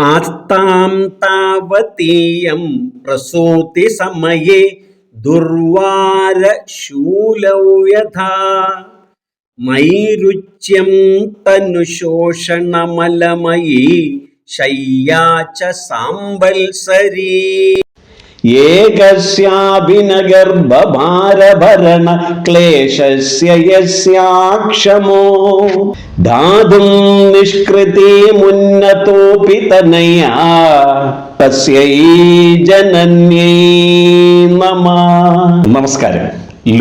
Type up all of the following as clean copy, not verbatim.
ആസ്താം താവതീയം പ്രസൂതിസമയേ ദുർവാരശൂലൗ യഥാ നൈരുച്യം തനുശോഷണമലമയീ ശയ്യാ ച സാംവത്സരീ ഏകസ്യാഭിനഗർഭഭാരഭരണ ക്ലേശസ്യ യസ്യാക്ഷമോ ധാതും നിഷ്കൃതിമുന്നതോപി തനയാ തസ്യൈ ജനന്യൈ നമഃ. നമസ്കാരം.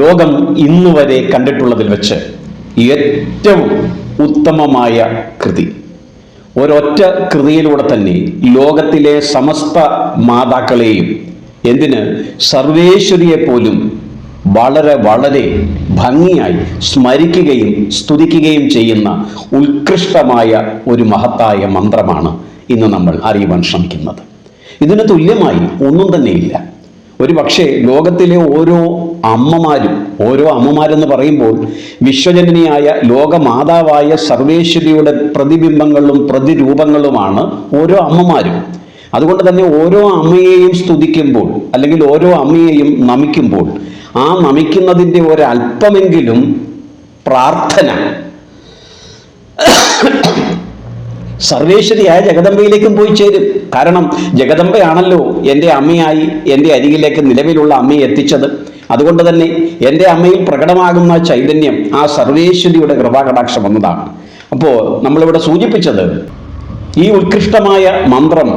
ലോകം ഇന്നുവരെ കണ്ടിട്ടുള്ളതിൽ വെച്ച് ഏറ്റവും ഉത്തമമായ കൃതി, ഒരൊറ്റ കൃതിയിലൂടെ തന്നെ ലോകത്തിലെ സമസ്ത മാതാക്കളെയും, എന്തിന് സർവേശ്വരിയെ പോലും വളരെ വളരെ ഭംഗിയായി സ്മരിക്കുകയും സ്തുതിക്കുകയും ചെയ്യുന്ന ഉത്കൃഷ്ടമായ ഒരു മഹത്തായ മന്ത്രമാണ് ഇന്ന് നമ്മൾ അറിയുവാൻ ശ്രമിക്കുന്നത്. ഇതിന് തുല്യമായി ഒന്നും തന്നെയില്ല. ഒരു പക്ഷേ ലോകത്തിലെ ഓരോ അമ്മമാരെന്ന് പറയുമ്പോൾ വിശ്വജനനിയായ ലോകമാതാവായ സർവേശ്വരിയുടെ പ്രതിബിംബങ്ങളും പ്രതിരൂപങ്ങളുമാണ് ഓരോ അമ്മമാരും. അതുകൊണ്ട് തന്നെ ഓരോ അമ്മയെയും സ്തുതിക്കുമ്പോൾ അല്ലെങ്കിൽ ഓരോ അമ്മയെയും നമിക്കുമ്പോൾ ആ നമിക്കുന്നതിൻ്റെ ഒരല്പമെങ്കിലും പ്രാർത്ഥന സർവേശ്വരിയായ ജഗദംബയിലേക്കും പോയി ചേരും. കാരണം ജഗദംബയാണല്ലോ എൻ്റെ അമ്മയായി എൻ്റെ അരികിലേക്ക് നിലവിലുള്ള അമ്മയെ എത്തിച്ചത്. അതുകൊണ്ട് തന്നെ എൻ്റെ അമ്മയിൽ പ്രകടമാകുന്ന ചൈതന്യം ആ സർവേശ്വരിയുടെ കൃപാകടാക്ഷം വന്നതാണ്. അപ്പോൾ നമ്മളിവിടെ സൂചിപ്പിച്ചത്, ഈ ഉത്കൃഷ്ടമായ മന്ത്രം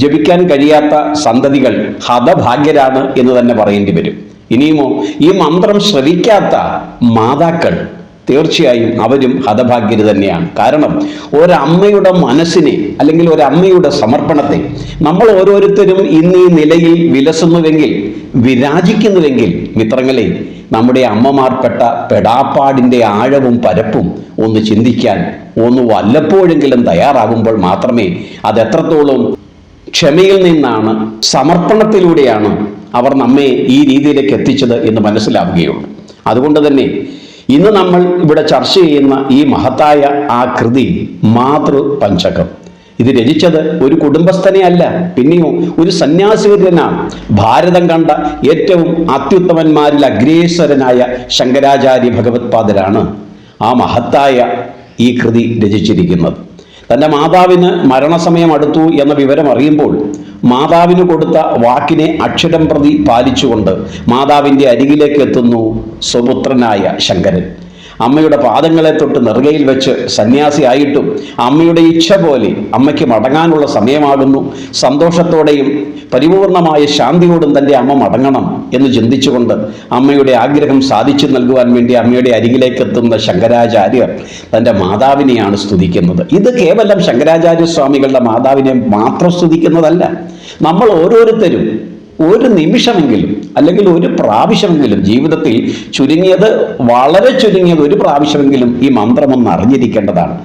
ജപിക്കാൻ കഴിയാത്ത സന്തതികൾ ഹതഭാഗ്യരാണ് എന്ന് തന്നെ പറയേണ്ടി വരും. ഇനിയുമോ ഈ മന്ത്രം ശ്രവിക്കാത്ത മാതാക്കൾ തീർച്ചയായും അവരും ഹതഭാഗ്യര് തന്നെയാണ്. കാരണം ഒരമ്മയുടെ മനസ്സിനെ അല്ലെങ്കിൽ ഒരമ്മയുടെ സമർപ്പണത്തെ നമ്മൾ ഓരോരുത്തരും ഇന്ന് ഈ നിലയിൽ വിലസുന്നുവെങ്കിൽ, വിരാജിക്കുന്നുവെങ്കിൽ, മിത്രങ്ങളെ, നമ്മുടെ അമ്മമാർപ്പെട്ട പെടാപ്പാടിൻ്റെ ആഴവും പരപ്പും ഒന്ന് ചിന്തിക്കാൻ ഒന്ന് വല്ലപ്പോഴെങ്കിലും തയ്യാറാകുമ്പോൾ മാത്രമേ അത് എത്രത്തോളം ക്ഷമയിൽ നിന്നാണ്, സമർപ്പണത്തിലൂടെയാണ് അവർ നമ്മെ ഈ രീതിയിലേക്ക് എത്തിച്ചത് എന്ന് മനസ്സിലാവുകയുള്ളൂ. അതുകൊണ്ട് തന്നെ ഇന്ന് നമ്മൾ ഇവിടെ ചർച്ച ചെയ്യുന്ന ഈ മഹത്തായ ആ കൃതി മാതൃപഞ്ചകം, ഇത് രചിച്ചത് ഒരു കുടുംബസ്ഥനെ അല്ല, പിന്നെയോ ഒരു സന്യാസിവര്യനാണ്. ഭാരതം കണ്ട ഏറ്റവും അത്യുത്തമന്മാരിൽ അഗ്രേസരനായ ശങ്കരാചാര്യ ഭഗവത്പാദരാണ് ആ മഹത്തായ ഈ കൃതി രചിച്ചിരിക്കുന്നത്. തൻ്റെ മാതാവിന് മരണസമയം അടുത്തു എന്ന വിവരം അറിയുമ്പോൾ മാതാവിന് കൊടുത്ത വാക്കിനെ അക്ഷരം പ്രതി പാലിച്ചുകൊണ്ട് മാതാവിൻ്റെ അരികിലേക്ക് എത്തുന്നു സ്വപുത്രനായ ശങ്കരൻ. അമ്മയുടെ പാദങ്ങളെ തൊട്ട് നെറുകയിൽ വെച്ച് സന്യാസിയായിട്ടും അമ്മയുടെ ഇച്ഛ പോലെ അമ്മയ്ക്ക് മടങ്ങാനുള്ള സമയമാകുന്നു. സന്തോഷത്തോടെയും പരിപൂർണമായ ശാന്തിയോടും തൻ്റെ അമ്മ മടങ്ങണം എന്ന് ചിന്തിച്ചുകൊണ്ട് അമ്മയുടെ ആഗ്രഹം സാധിച്ചു നൽകുവാൻ വേണ്ടി അമ്മയുടെ അരികിലേക്ക് എത്തുന്ന ശങ്കരാചാര്യർ തൻ്റെ മാതാവിനെയാണ് സ്തുതിക്കുന്നത്. ഇത് കേവലം ശങ്കരാചാര്യ സ്വാമികളുടെ മാതാവിനെ മാത്രം സ്തുതിക്കുന്നതല്ല. നമ്മൾ ഓരോരുത്തരും ഒരു നിമിഷമെങ്കിലും അല്ലെങ്കിൽ ഒരു പ്രാവശ്യമെങ്കിലും ജീവിതത്തിൽ വളരെ ചുരുങ്ങിയത് ഒരു പ്രാവശ്യമെങ്കിലും ഈ മന്ത്രമൊന്ന് അറിഞ്ഞിരിക്കേണ്ടതാണ്.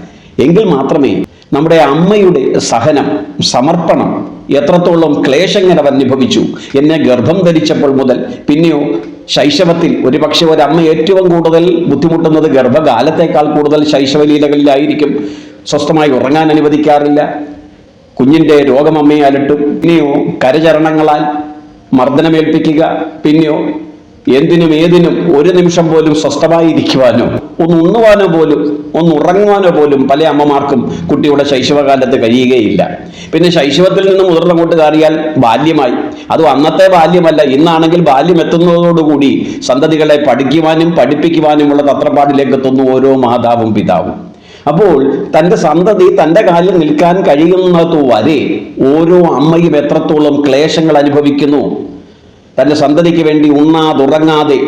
എങ്കിൽ മാത്രമേ നമ്മുടെ അമ്മയുടെ സഹനം, സമർപ്പണം, എത്രത്തോളം ക്ലേശങ്ങൾ അനുഭവിച്ചു, എന്നെ ഗർഭം ധരിച്ചപ്പോൾ മുതൽ, പിന്നെയോ ശൈശവത്തിൽ ഒരുപക്ഷെ ഒരമ്മ ഏറ്റവും കൂടുതൽ ബുദ്ധിമുട്ടുന്നത് ഗർഭകാലത്തേക്കാൾ കൂടുതൽ ശൈശവലീലകളിലായിരിക്കും. സ്വസ്ഥമായി ഉറങ്ങാൻ അനുവദിക്കാറില്ല. കുഞ്ഞിൻ്റെ രോഗം അമ്മയെ അലട്ടും. പിന്നെയോ കരചരണങ്ങളാൽ മർദ്ദനമേൽപ്പിക്കുക. പിന്നെയോ എന്തിനും ഏതിനും ഒരു നിമിഷം പോലും സ്വസ്ഥമായിരിക്കുവാനോ ഒന്ന് ഉണ്ണുവാനോ പോലും ഒന്ന് ഉറങ്ങുവാനോ പോലും പല അമ്മമാർക്കും കുട്ടിയുടെ ശൈശവകാലത്ത് കഴിയുകയില്ല. പിന്നെ ശൈശവത്തിൽ നിന്ന് മുതിർന്നങ്ങോട്ട് കയറിയാൽ ബാല്യമായി. അതും അന്നത്തെ ബാല്യമല്ല, ഇന്നാണെങ്കിൽ ബാല്യം എത്തുന്നതോടുകൂടി സന്തതികളെ പഠിക്കുവാനും പഠിപ്പിക്കുവാനുമുള്ള തത്രപ്പാടിലേക്ക് എത്തുന്നു ഓരോ മാതാവും പിതാവും. അപ്പോൾ തൻ്റെ സന്തതി തൻ്റെ കാലിൽ നിൽക്കാൻ കഴിയുന്നത് വരെ ഓരോ അമ്മയും എത്രത്തോളം ക്ലേശങ്ങൾ അനുഭവിക്കുന്നു. തൻ്റെ സന്തതിക്ക് വേണ്ടി ഉണ്ണാതുറങ്ങാതെ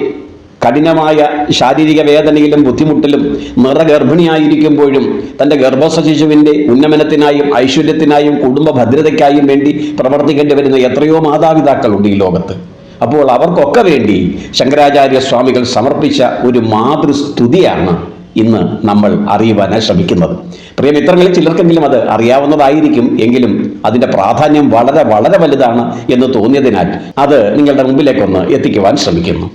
കഠിനമായ ശാരീരിക വേദനയിലും ബുദ്ധിമുട്ടിലും നിറഗർഭിണിയായിരിക്കുമ്പോഴും തൻ്റെ ഗർഭശിശുവിൻ്റെ ഉന്നമനത്തിനായും ഐശ്വര്യത്തിനായും കുടുംബ ഭദ്രതയ്ക്കായും വേണ്ടി പ്രവർത്തിക്കേണ്ടി വരുന്ന എത്രയോ മാതാപിതാക്കളുണ്ട് ഈ ലോകത്ത്. അപ്പോൾ അവർക്കൊക്കെ വേണ്ടി ശങ്കരാചാര്യ സ്വാമികൾ സമർപ്പിച്ച ഒരു മാതൃസ്തുതിയാണ് ഇന്ന് നമ്മൾ അറിയുവാനായി ശ്രമിക്കുന്നത്. പ്രിയമിത്രങ്ങളിൽ ചിലർക്കെങ്കിലും അത് അറിയാവുന്നതായിരിക്കും. എങ്കിലും അതിൻ്റെ പ്രാധാന്യം വളരെ വളരെ വലുതാണ് എന്ന് തോന്നിയതിനാൽ അത് നിങ്ങളുടെ മുമ്പിലേക്കൊന്ന് എത്തിക്കുവാൻ ശ്രമിക്കുന്നു.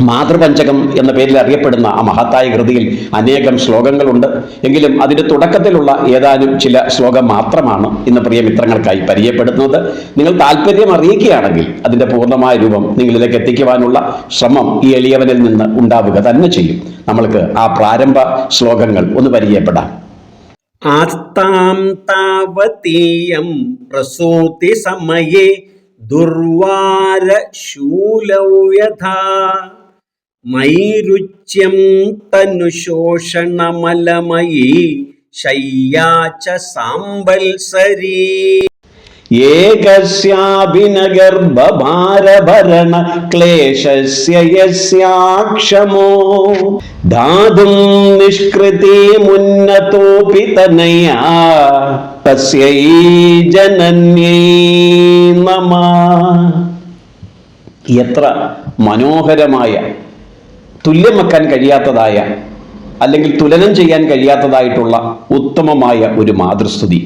മാതൃപഞ്ചകം എന്ന പേരിൽ അറിയപ്പെടുന്ന ആ മഹത്തായ കൃതിയിൽ അനേകം ശ്ലോകങ്ങളുണ്ട്. എങ്കിലും അതിൻ്റെ തുടക്കത്തിലുള്ള ഏതാനും ചില ശ്ലോകം മാത്രമാണ് ഇന്ന് പ്രിയ മിത്രങ്ങൾക്കായി പരിചയപ്പെടുത്തുന്നത്. നിങ്ങൾ താല്പര്യം അറിയിക്കുകയാണെങ്കിൽ അതിൻ്റെ പൂർണ്ണമായ രൂപം നിങ്ങളിലേക്ക് എത്തിക്കുവാനുള്ള ശ്രമം ഈ എളിയവനിൽ നിന്ന് ഉണ്ടാവുക തന്നെ ചെയ്യും. നമ്മൾക്ക് ആ പ്രാരംഭ ശ്ലോകങ്ങൾ ഒന്ന് പരിചയപ്പെടാം. ആസ്താം താവതീയം പ്രസൂതി സമയേ ദുർവാര ശൂലൗ യഥാ മൈരുച്യം തനുശോഷണമലമയീ ശയ്യാ ച സാംബൽസരീ ഏകസ്യാഭിനഗർഭഭാരഭരണ ക്ലേശസ്യ യസ്യാക്ഷമോ ധാതും നിഷ്കൃതിമുന്നതോപി തനയാ തസ്യൈ ജനന്യൈ നമഃ. എത്ര മനോഹരമായ, തുല്യം വെക്കാൻ കഴിയാത്തതായ, അല്ലെങ്കിൽ തുലനം ചെയ്യാൻ കഴിയാത്തതായിട്ടുള്ള ഉത്തമമായ ഒരു മാതൃസ്തുതി.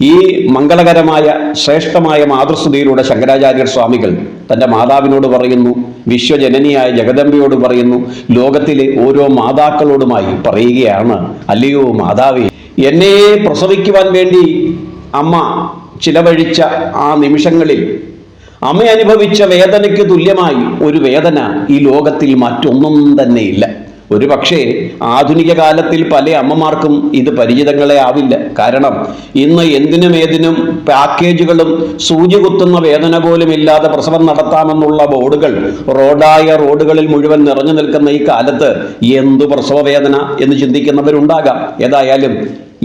ഈ മംഗളകരമായ ശ്രേഷ്ഠമായ മാതൃസ്തുതിയിലൂടെ ശങ്കരാചാര്യർ സ്വാമികൾ തൻ്റെ മാതാവിനോട് പറയുന്നു, വിശ്വജനനിയായ ജഗദംബയോട് പറയുന്നു, ലോകത്തിലെ ഓരോ മാതാക്കളോടുമായി പറയുകയാണ്, അല്ലയോ മാതാവേ, എന്നെ പ്രസവിക്കുവാൻ വേണ്ടി അമ്മ ചിലവഴിച്ച ആ നിമിഷങ്ങളിൽ അമ്മ അനുഭവിച്ച വേദനയ്ക്ക് തുല്യമായി ഒരു വേദന ഈ ലോകത്തിൽ മറ്റൊന്നും തന്നെയില്ല. ഒരു പക്ഷേ ആധുനിക കാലത്തിൽ പല അമ്മമാർക്കും ഇത് പരിചിതങ്ങളെ ആവില്ല. കാരണം ഇന്ന് എന്തിനും ഏതിനും പാക്കേജുകളും സൂചി കുത്തുന്ന വേദന പോലും ഇല്ലാതെ പ്രസവം നടത്താമെന്നുള്ള ബോർഡുകൾ റോഡുകളിൽ മുഴുവൻ നിറഞ്ഞു നിൽക്കുന്ന ഈ കാലത്ത് എന്തു പ്രസവ വേദന എന്ന് ചിന്തിക്കുന്നവരുണ്ടാകാം. ഏതായാലും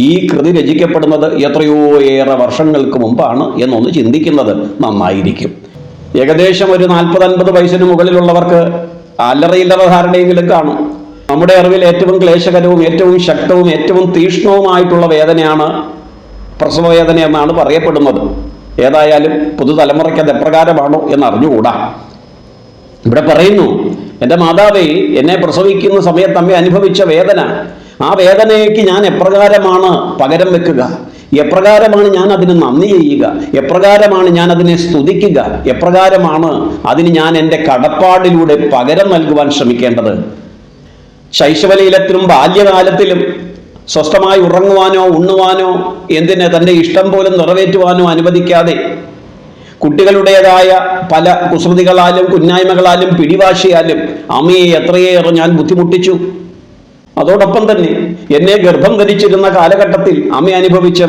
ഈ കൃതി രചിക്കപ്പെടുന്നത് എത്രയോ ഏറെ വർഷങ്ങൾക്ക് മുമ്പാണ് എന്നൊന്ന് ചിന്തിക്കുന്നത് നന്നായിരിക്കും. ഏകദേശം ഒരു 40-50 വയസ്സിന് മുകളിലുള്ളവർക്ക് അല്ലറയില്ലറ ധാരണയെങ്കിലും കാണും. നമ്മുടെ അറിവിൽ ഏറ്റവും ക്ലേശകരവും ഏറ്റവും ശക്തവും ഏറ്റവും തീക്ഷ്ണവുമായിട്ടുള്ള വേദനയാണ് പ്രസവ വേദന എന്നാണ് പറയപ്പെടുന്നത്. ഏതായാലും പുതുതലമുറയ്ക്ക് അത് എപ്രകാരമാണോ എന്ന് അറിഞ്ഞുകൂടാ. ഇവിടെ പറയുന്നു, എൻ്റെ മാതാവേ, എന്നെ പ്രസവിക്കുന്ന സമയത്ത് അമ്മ അനുഭവിച്ച വേദന, ആ വേദനയ്ക്ക് ഞാൻ എപ്രകാരമാണ് പകരം വെക്കുക, എപ്രകാരമാണ് ഞാൻ അതിന് നന്ദി ചെയ്യുക, എപ്രകാരമാണ് ഞാൻ അതിനെ സ്തുതിക്കുക, എപ്രകാരമാണ് അതിന് ഞാൻ എൻ്റെ കടപ്പാടിലൂടെ പകരം നൽകുവാൻ ശ്രമിക്കേണ്ടത്. ശൈശവലീലത്തിലും ബാല്യകാലത്തിലും സ്വസ്ഥമായി ഉറങ്ങുവാനോ ഉണ്ണുവാനോ എന്തിന് തൻ്റെ ഇഷ്ടം പോലും നിറവേറ്റുവാനോ അനുവദിക്കാതെ കുട്ടികളുടേതായ പല കുസൃതികളാലും കുന്നായ്മകളാലും പിടിവാശിയാലും അമ്മയെ എത്രയേറെ ഞാൻ ബുദ്ധിമുട്ടിച്ചു. അതോടൊപ്പം തന്നെ എന്നെ ഗർഭം ധരിച്ചിരുന്ന കാലഘട്ടത്തിൽ അമ്മ അനുഭവിച്ച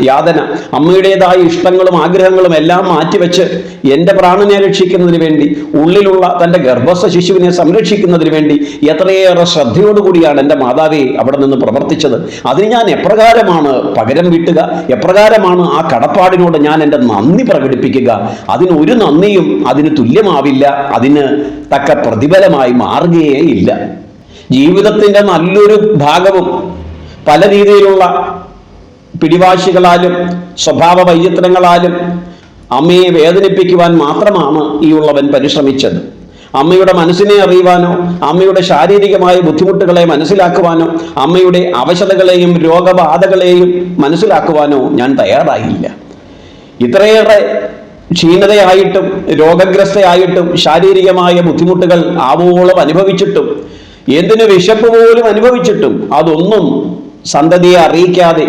യാതന, അമ്മയുടേതായ ഇഷ്ടങ്ങളും ആഗ്രഹങ്ങളും എല്ലാം മാറ്റിവെച്ച് എൻ്റെ പ്രാണനെ രക്ഷിക്കുന്നതിന് വേണ്ടി, ഉള്ളിലുള്ള തൻ്റെ ഗർഭസ്ഥ ശിശുവിനെ സംരക്ഷിക്കുന്നതിന് വേണ്ടി എത്രയേറെ ശ്രദ്ധയോടുകൂടിയാണ് എൻ്റെ മാതാവേ അവിടെ നിന്ന് പ്രവർത്തിച്ചത്. അതിന് ഞാൻ എപ്രകാരമാണ് പകരം വീട്ടുക, എപ്രകാരമാണ് ആ കടപ്പാടിനോട് ഞാൻ എൻ്റെ നന്ദി പ്രകടിപ്പിക്കുക? അതിന് ഒരു നന്ദിയും അതിന് തുല്യമാവില്ല, അതിന് തക്ക പ്രതിഫലമായി മാറുകയേയില്ല. ജീവിതത്തിൻ്റെ നല്ലൊരു ഭാഗവും പല രീതിയിലുള്ള പിടിവാശികളാലും സ്വഭാവ വൈചിത്രങ്ങളാലും അമ്മയെ വേദനിപ്പിക്കുവാൻ മാത്രമാണ് ഈ ഉള്ളവൻ പരിശ്രമിച്ചത്. അമ്മയുടെ മനസ്സിനെ അറിയുവാനോ, അമ്മയുടെ ശാരീരികമായ ബുദ്ധിമുട്ടുകളെ മനസ്സിലാക്കുവാനോ, അമ്മയുടെ അവശതകളെയും രോഗബാധകളെയും മനസ്സിലാക്കുവാനോ ഞാൻ തയ്യാറായില്ല. ഇത്രയേറെ ക്ഷീണതയായിട്ടും രോഗഗ്രസ്തയായിട്ടും ശാരീരികമായ ബുദ്ധിമുട്ടുകൾ ആവോളം അനുഭവിച്ചിട്ടും, എന്തിനു വിശപ്പ് പോലും അനുഭവിച്ചിട്ടും അതൊന്നും സന്തതിയെ അറിയിക്കാതെ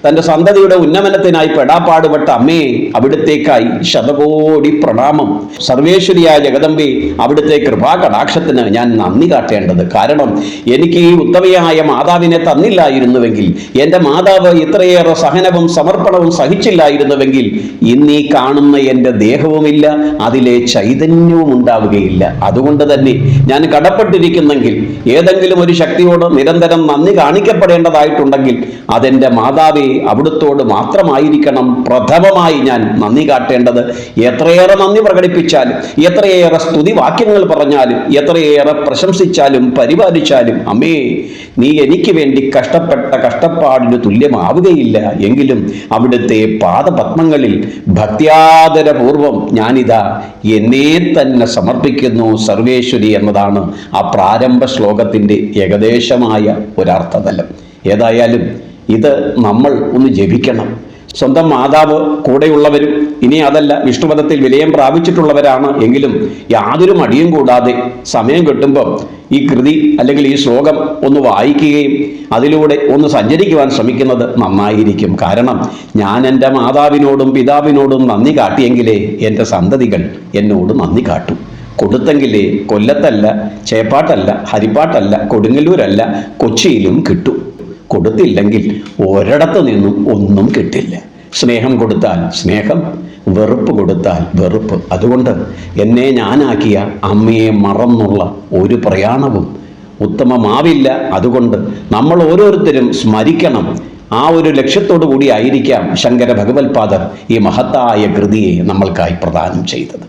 തൻ്റെ സന്തതിയുടെ ഉന്നമനത്തിനായി പെടാപ്പാടുപെട്ട അമ്മയെ അവിടുത്തേക്കായി ശതകോടി പ്രണാമം. സർവേശ്വരിയായ ജഗദംബെ, അവിടുത്തെ കൃപാകടാക്ഷത്തിന് ഞാൻ നന്ദി കാട്ടേണ്ടത്. കാരണം എനിക്ക് ഈ ഉത്തമയായ മാതാവിനെ തന്നില്ലായിരുന്നുവെങ്കിൽ, എൻ്റെ മാതാവ് ഇത്രയേറെ സഹനവും സമർപ്പണവും സഹിച്ചില്ലായിരുന്നുവെങ്കിൽ ഇന്നീ കാണുന്ന എൻ്റെ ദേഹവുമില്ല, അതിലെ ചൈതന്യവും ഉണ്ടാവുകയില്ല. അതുകൊണ്ട് തന്നെ ഞാൻ കടപ്പെട്ടിരിക്കുന്നെങ്കിൽ, ഏതെങ്കിലും ഒരു ശക്തിയോട് നിരന്തരം നന്ദി കാണിക്കപ്പെടേണ്ടതായിട്ടുണ്ടെങ്കിൽ അതെൻ്റെ മാതാവെ അവിടുത്തോട് മാത്രമായിരിക്കണം പ്രഥമമായി ഞാൻ നന്ദി കാട്ടേണ്ടത്. എത്രയേറെ നന്ദി പ്രകടിപ്പിച്ചാലും, എത്രയേറെ സ്തുതി വാക്യങ്ങൾ പറഞ്ഞാലും, എത്രയേറെ പ്രശംസിച്ചാലും പരിപാലിച്ചാലും അമ്മേ, നീ എനിക്ക് വേണ്ടി കഷ്ടപ്പെട്ട കഷ്ടപ്പാടിന് തുല്യമാവുകയില്ല. എങ്കിലും അവിടുത്തെ പാദപത്മങ്ങളിൽ ഭക്ത്യാദരപൂർവം ഞാനിതാ എന്നെ തന്നെ സമർപ്പിക്കുന്നു സർവേശ്വരി എന്നതാണ് ആ പ്രാരംഭ ശ്ലോകത്തിൻ്റെ ഏകദേശമായ ഒരർത്ഥതലം. ഏതായാലും ഇത് നമ്മൾ ഒന്ന് ജപിക്കണം. സ്വന്തം മാതാവ് കൂടെയുള്ളവരും ഇനി അതല്ല വിഷ്ണുപദത്തിൽ വിലയം പ്രാപിച്ചിട്ടുള്ളവരാണ് എങ്കിലും യാതൊരു മടിയും കൂടാതെ സമയം കിട്ടുമ്പോൾ ഈ കൃതി അല്ലെങ്കിൽ ഈ ശ്ലോകം ഒന്ന് വായിക്കുകയും അതിലൂടെ ഒന്ന് സഞ്ചരിക്കുവാൻ ശ്രമിക്കുന്നത് നന്നായിരിക്കും. കാരണം ഞാൻ എൻ്റെ മാതാവിനോടും പിതാവിനോടും നന്ദി കാട്ടിയെങ്കിലേ എൻ്റെ സന്തതികൾ എന്നോട് നന്ദി കാട്ടും. കൊടുത്തെങ്കിലേ കൊല്ലത്തല്ല, ചേപ്പാട്ടല്ല, ഹരിപ്പാട്ടല്ല, കൊടുങ്ങല്ലൂരല്ല, കൊച്ചിയിലും കിട്ടും. കൊടുത്തില്ലെങ്കിൽ ഒരിടത്തു നിന്നും ഒന്നും കിട്ടില്ല. സ്നേഹം കൊടുത്താൽ സ്നേഹം, വെറുപ്പ് കൊടുത്താൽ വെറുപ്പ്. അതുകൊണ്ട് എന്നെ ഞാനാക്കിയ അമ്മയെ മറന്നുള്ള ഒരു പ്രയാണവും ഉത്തമമാവില്ല. അതുകൊണ്ട് നമ്മൾ ഓരോരുത്തരും സ്മരിക്കണം. ആ ഒരു ലക്ഷ്യത്തോടു കൂടി ആയിരിക്കാം ശങ്കര ഭഗവത്പാദർ ഈ മഹത്തായ കൃതിയെ നമ്മൾക്കായി പ്രദാനം ചെയ്തത്.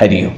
ഹരിയോ.